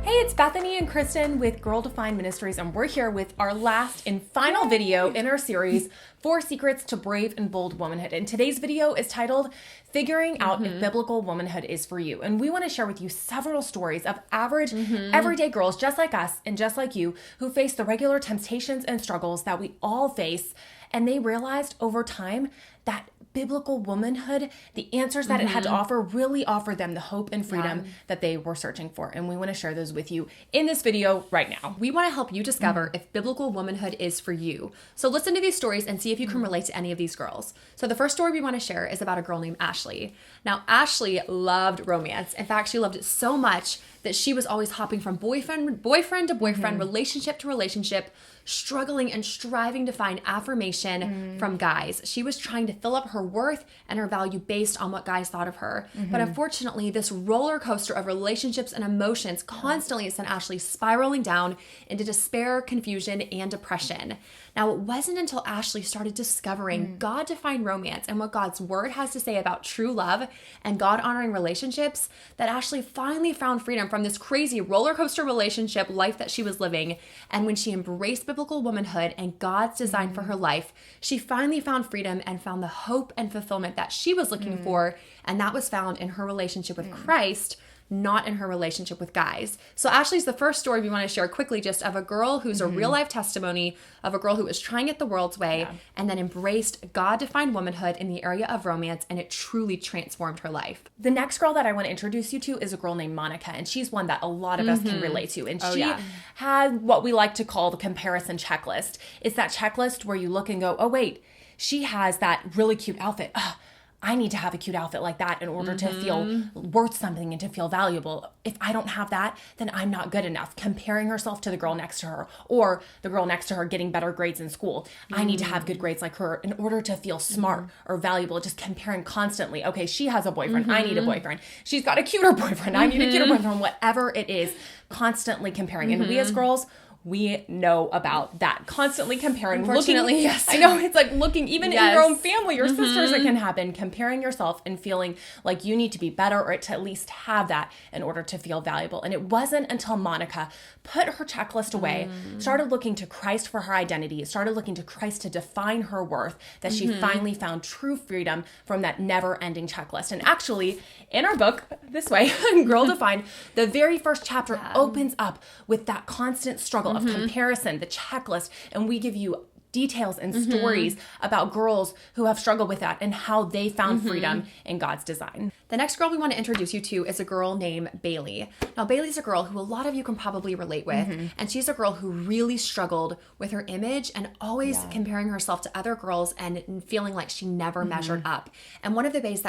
Hey, it's Bethany and Kristen with Girl Defined Ministries, and we're here with our last and final video in our series, 4 Secrets to Brave and Bold Womanhood. And today's video is titled, Figuring Out If Biblical Womanhood is for You. And we want to share with you several stories of average, everyday girls just like us and just like you who face the regular temptations and struggles that we all face. And they realized over time that biblical womanhood, the answers that it had to offer, really offered them the hope and freedom that they were searching for. And we want to share those with you in this video right now. We want to help you discover if biblical womanhood is for you. So listen to these stories and see if you can relate to any of these girls. So the first story we want to share is about a girl named Ashley. Now, Ashley loved romance. In fact, she loved it so much that she was always hopping from boyfriend to boyfriend, relationship to relationship, struggling and striving to find affirmation from guys. She was trying to fill up her worth and her value based on what guys thought of her. But unfortunately, this roller coaster of relationships and emotions constantly sent Ashley spiraling down into despair, confusion, and depression. Now, it wasn't until Ashley started discovering God-defined romance and what God's word has to say about true love and God-honoring relationships that Ashley finally found freedom from this crazy roller coaster relationship life that she was living. And when she embraced biblical womanhood and God's design for her life, she finally found freedom and found the hope and fulfillment that she was looking for. And that was found in her relationship with Christ, not in her relationship with guys. So Ashley's the first story we want to share quickly, just of a girl who's a real life testimony of a girl who was trying it the world's way and then embraced God-defined womanhood in the area of romance, and it truly transformed her life. The next girl that I want to introduce you to is a girl named Monica, and she's one that a lot of us can relate to. And she had what we like to call the comparison checklist. It's that checklist where you look and go, oh wait, she has that really cute outfit. I need to have a cute outfit like that in order to feel worth something and to feel valuable. If I don't have that, then I'm not good enough. Comparing herself to the girl next to her, or the girl next to her getting better grades in school. I need to have good grades like her in order to feel smart or valuable. Just comparing constantly. Okay, she has a boyfriend. I need a boyfriend. She's got a cuter boyfriend. I need a cuter boyfriend. Whatever it is, constantly comparing. And we as girls, we know about that. Constantly comparing. Unfortunately, looking, yes. I know, it's like looking even in your own family, your sisters, it can happen. Comparing yourself and feeling like you need to be better or to at least have that in order to feel valuable. And it wasn't until Monica put her checklist away, started looking to Christ for her identity, started looking to Christ to define her worth, that she finally found true freedom from that never-ending checklist. And actually, in our book, This Way, Girl Defined, the very first chapter opens up with that constant struggle of comparison, the checklist, and we give you details and stories about girls who have struggled with that and how they found freedom in God's design. The next girl we want to introduce you to is a girl named Bailey. Now, Bailey's a girl who a lot of you can probably relate with, and she's a girl who really struggled with her image and always comparing herself to other girls and feeling like she never measured up. And one of the ways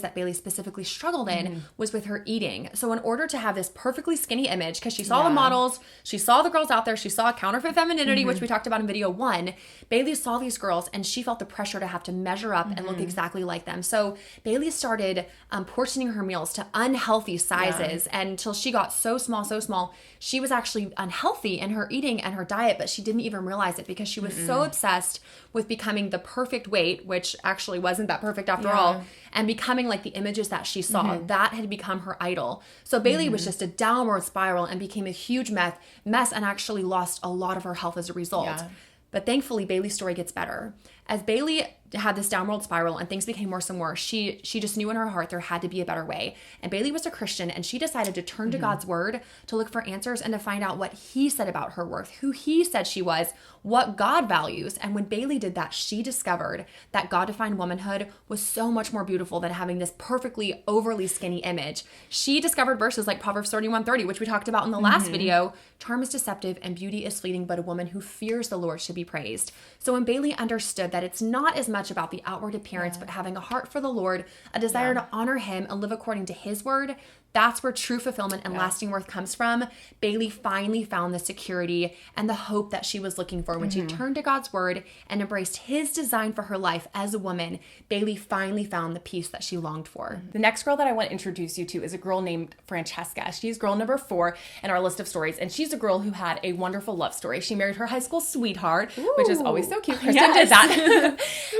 that Bailey specifically struggled in was with her eating. So in order to have this perfectly skinny image, because she saw the models, she saw the girls out there, she saw counterfeit femininity, which we talked about in video 1, Bailey saw these girls and she felt the pressure to have to measure up and look exactly like them. So Bailey started portioning her meals to unhealthy sizes until she got so small, she was actually unhealthy in her eating and her diet, but she didn't even realize it because she was so obsessed with becoming the perfect weight, which actually wasn't that perfect after all, and becoming like the images that she saw. That had become her idol. So Bailey was just a downward spiral and became a huge mess and actually lost a lot of her health as a result. But thankfully, Bailey's story gets better. As Bailey had this downward spiral and things became worse and worse, she just knew in her heart there had to be a better way. And Bailey was a Christian, and she decided to turn to God's word to look for answers and to find out what he said about her worth, who he said she was, what God values. And when Bailey did that, she discovered that God-defined womanhood was so much more beautiful than having this perfectly overly skinny image. She discovered verses like Proverbs 31:30, which we talked about in the last video. Charm is deceptive and beauty is fleeting, but a woman who fears the Lord should be praised. So when Bailey understood that it's not as much about the outward appearance, but having a heart for the Lord, a desire to honor him and live according to his word, that's where true fulfillment and lasting worth comes from. Bailey finally found the security and the hope that she was looking for when she turned to God's word and embraced his design for her life as a woman. Bailey finally found the peace that she longed for. The next girl that I want to introduce you to is a girl named Francesca. She's girl number 4 in our list of stories, and she's a girl who had a wonderful love story. She married her high school sweetheart, which is always so cute. Kristen did that.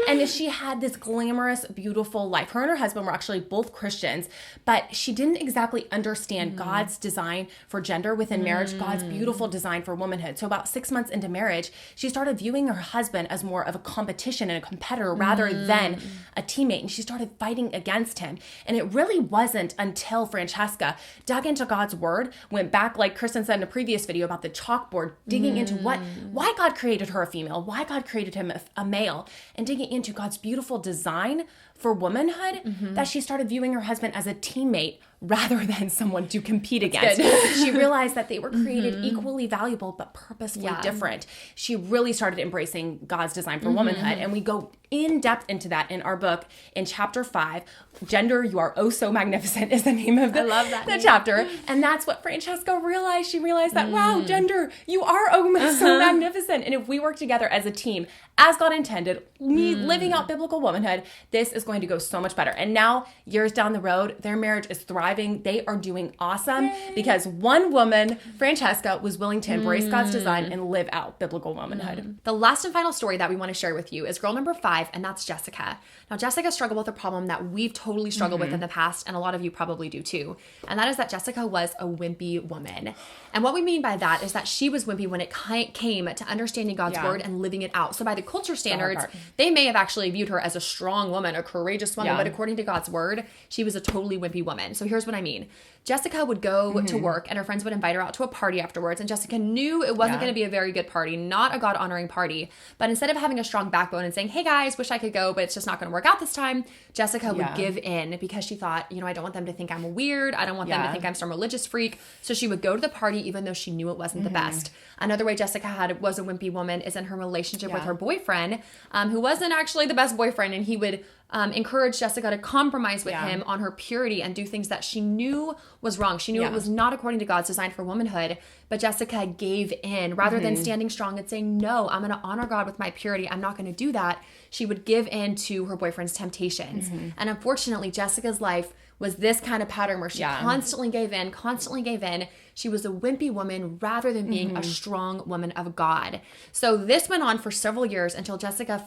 And she had this glamorous, beautiful life. Her and her husband were actually both Christians, but she didn't exactly understand God's design for gender within marriage, God's beautiful design for womanhood. So about 6 months into marriage, she started viewing her husband as more of a competition and a competitor rather than a teammate. And she started fighting against him. And it really wasn't until Francesca dug into God's word, went back, like Kristen said in a previous video about the chalkboard, digging into why God created her a female, why God created him a male, and digging into God's beautiful design for womanhood, that she started viewing her husband as a teammate rather than someone to compete against. She realized that they were created equally valuable but purposefully different. She really started embracing God's design for womanhood, and we go in depth into that in our book in chapter 5. Gender, You Are Oh So Magnificent is the name of the chapter. And that's what Francesca realized. She realized that, wow, gender, you are oh so magnificent. And if we work together as a team, as God intended, living out biblical womanhood, this is going to go so much better. And now, years down the road, their marriage is thriving. They are doing awesome because one woman, Francesca, was willing to embrace God's design and live out biblical womanhood. The last and final story that we want to share with you is girl number 5, and that's Jessica. Now, Jessica struggled with a problem that we've totally struggled with in the past, and a lot of you probably do too. And that is that Jessica was a wimpy woman. And what we mean by that is that she was wimpy when it came to understanding God's word and living it out. So by the culture standards, they may have actually viewed her as a strong woman, a courageous woman, but according to God's word, she was a totally wimpy woman. So here's what I mean. Jessica would go to work and her friends would invite her out to a party afterwards, and Jessica knew it wasn't going to be a very good party, not a God-honoring party. But instead of having a strong backbone and saying, hey guys, wish I could go, but it's just not going to work out this time, Jessica would give in because she thought, I don't want them to think I'm weird. I don't want them to think I'm some religious freak. So she would go to the party even though she knew it wasn't the best. Another way Jessica was a wimpy woman is in her relationship with her boyfriend, who wasn't actually the best boyfriend, and he would encourage Jessica to compromise with him on her purity and do things that she knew was wrong. She knew it was not according to God's design for womanhood, but Jessica gave in. Rather than standing strong and saying, no, I'm going to honor God with my purity, I'm not going to do that, she would give in to her boyfriend's temptations. And unfortunately, Jessica's life was this kind of pattern where she constantly gave in. She was a wimpy woman rather than being a strong woman of God. So this went on for several years until Jessica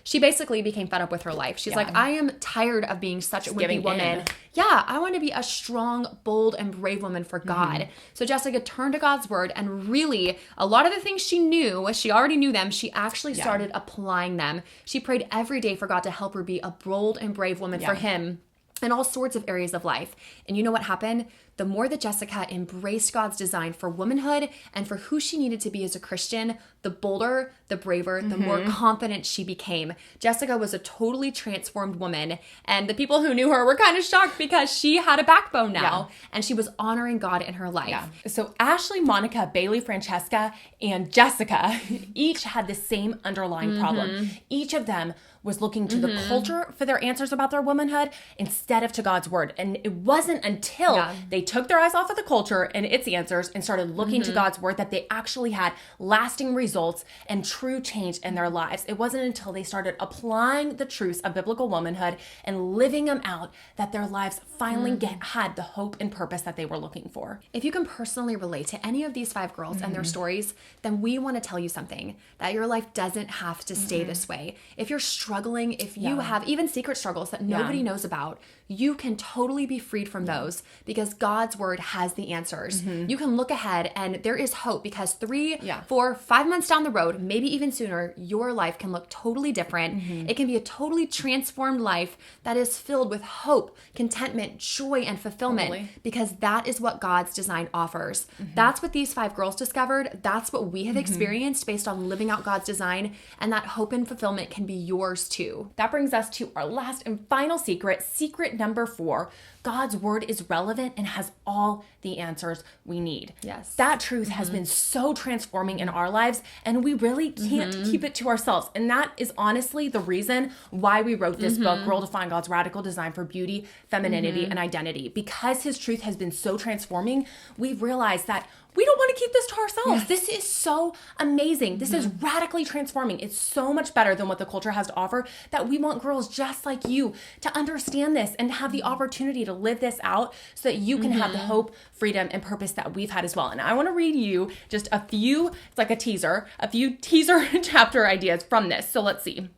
she basically became fed up with her life. She's like, I am tired of being such a wimpy woman. Yeah, I want to be a strong, bold, and brave woman for God. So Jessica turned to God's word, and really, a lot of the things she knew, she already knew them, she actually started applying them. She prayed every day for God to help her be a bold and brave woman for him in all sorts of areas of life. And you know what happened? The more that Jessica embraced God's design for womanhood and for who she needed to be as a Christian, the bolder, the braver, the more confident she became. Jessica was a totally transformed woman, and the people who knew her were kind of shocked because she had a backbone now, and she was honoring God in her life. So Ashley, Monica, Bailey, Francesca, and Jessica each had the same underlying problem. Each of them was looking to the culture for their answers about their womanhood instead of to God's word. And it wasn't until they took their eyes off of the culture and its answers and started looking to God's word that they actually had lasting results and true change in their lives. It wasn't until they started applying the truths of biblical womanhood and living them out that their lives finally had the hope and purpose that they were looking for. If you can personally relate to any of these 5 girls and their stories, then we want to tell you something, that your life doesn't have to stay this way. If you're struggling, if you have even secret struggles that nobody knows about, you can totally be freed from those because God's word has the answers. You can look ahead and there is hope because 3, 4, 5 months down the road, maybe even sooner, your life can look totally different. It can be a totally transformed life that is filled with hope, contentment, joy, and fulfillment because that is what God's design offers. That's what these 5 girls discovered. That's what we have experienced based on living out God's design, and that hope and fulfillment can be yours too. That brings us to our last and final secret number 4. God's word is relevant and has all the answers we need. Yes. That truth has been so transforming in our lives, and we really can't keep it to ourselves. And that is honestly the reason why we wrote this book, Girl Define God's Radical Design for Beauty, Femininity, and Identity. Because his truth has been so transforming, we've realized that we don't want to keep this to ourselves. Yes. This is so amazing. This is radically transforming. It's so much better than what the culture has to offer that we want girls just like you to understand this and have the opportunity to live this out so that you can have the hope, freedom, and purpose that we've had as well. And I want to read you just a few, it's like a few teaser chapter ideas from this. So let's see.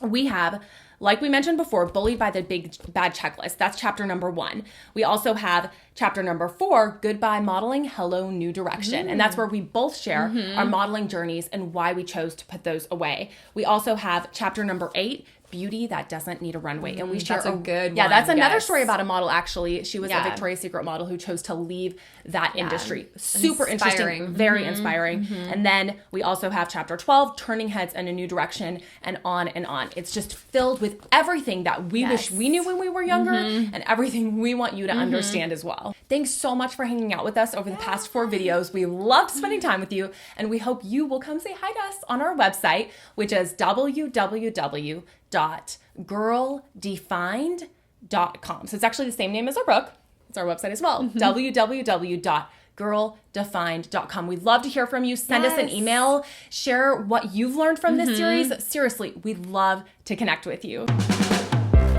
we have, like we mentioned before, Bullied by the Big Bad Checklist. That's chapter number 1. We also have chapter number 4, Goodbye Modeling, Hello New Direction. And that's where we both share our modeling journeys and why we chose to put those away. We also have chapter number 8, Beauty That Doesn't Need a Runway. And we share a good one. Yeah, that's another story about a model, actually. She was a Victoria's Secret model who chose to leave that industry. Super interesting, very inspiring. And then we also have chapter 12, Turning Heads in a New Direction, and on and on. It's just filled with everything that we wish we knew when we were younger and everything we want you to understand as well. Thanks so much for hanging out with us over the past 4 videos. We loved spending time with you, and we hope you will come say hi to us on our website, which is www.girldefined.com. So it's actually the same name as our book. It's our website as well. www.girldefined.com. We'd love to hear from you. Send us an email. Share what you've learned from this series. Seriously, we'd love to connect with you.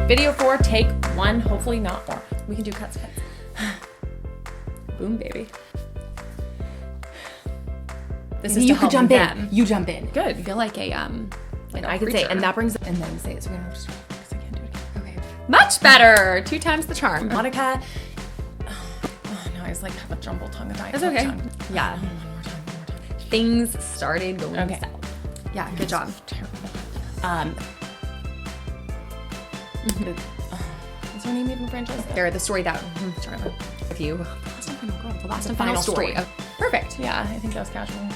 Video 4, take 1, hopefully not more. We can do cuts. Boom, baby. This is you could jump in. You jump in. Good. I feel like a and I could say, and that brings, and then say it. So we don't have to start because I can't do it again. Okay. Much better. 2 times the charm. Monica. Oh no, I was like have a jumble tongue. That's okay. Yeah. One more time. Things started going south. Yeah. Good job. Terrible. Is her name even franchise? They're the story that with you. The last and final story. Perfect. Yeah, I think that was casual.